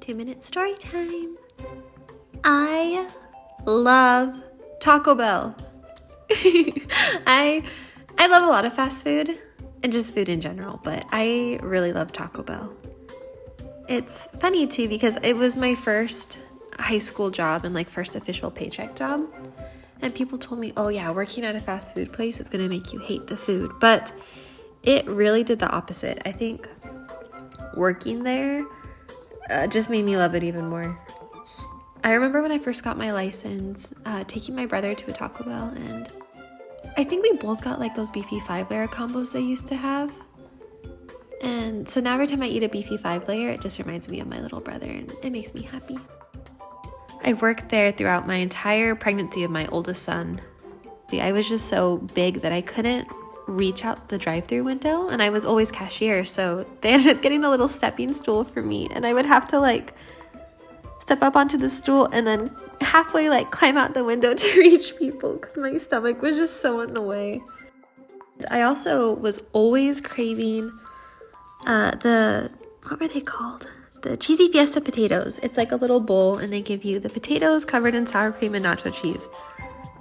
2-minute story time. I love Taco Bell. I love a lot of fast food and just food in general, but I really love Taco Bell. It's funny too because it was my first high school job and like first official paycheck job. And people told me, oh yeah, working at a fast food place is going to make you hate the food. But it really did the opposite. I think working there just made me love it even more. I remember when I first got my license, taking my brother to a Taco Bell, and I think we both got like those beefy 5-layer combos they used to have. And so now every time I eat a beefy 5-layer, it just reminds me of my little brother and it makes me happy. I worked there throughout my entire pregnancy of my oldest son. I was just so big that I couldn't reach out the drive-thru window, and I was always cashier, so they ended up getting a little stepping stool for me, and I would have to like step up onto the stool and then halfway like climb out the window to reach people because my stomach was just so in the way. I also was always craving what were they called? The cheesy fiesta potatoes. It's like a little bowl and they give you the potatoes covered in sour cream and nacho cheese.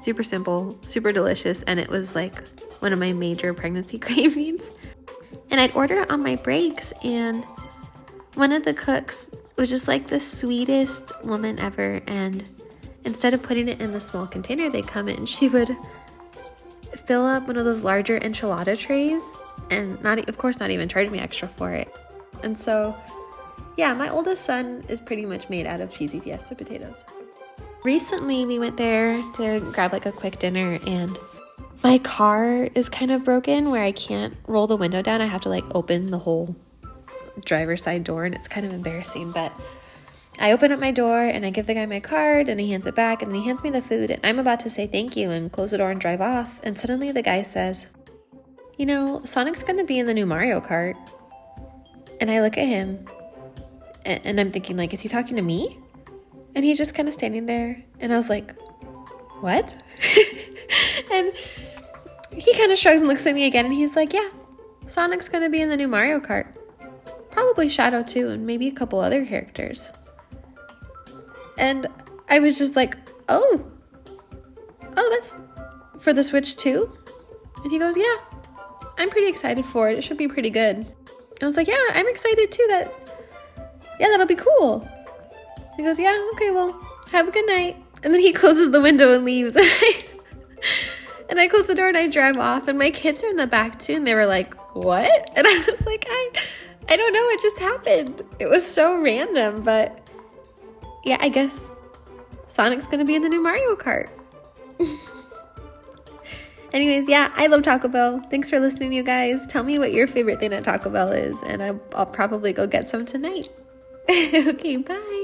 Super simple, super delicious, and it was like one of my major pregnancy cravings. And I'd order it on my breaks, and one of the cooks was just like the sweetest woman ever, and instead of putting it in the small container they come in, she would fill up one of those larger enchilada trays and not even charge me extra for it. And so yeah, my oldest son is pretty much made out of cheesy fiesta potatoes. Recently, we went there to grab like a quick dinner, and my car is kind of broken where I can't roll the window down. I have to like open the whole driver's side door, and it's kind of embarrassing, but I open up my door and I give the guy my card and he hands it back and then he hands me the food, and I'm about to say thank you and close the door and drive off, and suddenly the guy says, you know, Sonic's gonna be in the new Mario Kart. And I look at him and I'm thinking, like, is he talking to me? And he's just kind of standing there. And I was like, what? And he kind of shrugs and looks at me again. And he's like, yeah, Sonic's going to be in the new Mario Kart. Probably Shadow too, and maybe a couple other characters. And I was just like, oh, that's for the Switch too? And he goes, yeah, I'm pretty excited for it. It should be pretty good. I was like, yeah, I'm excited too. That'll be cool. He goes, yeah, okay, well, have a good night. And then he closes the window and leaves. And I close the door and I drive off, and my kids are in the back too, and they were like, what? And I was like, I don't know, it just happened. It was so random, but yeah, I guess Sonic's gonna be in the new Mario Kart. Anyways, yeah, I love Taco Bell. Thanks for listening, you guys. Tell me what your favorite thing at Taco Bell is, and I'll probably go get some tonight. Okay, bye.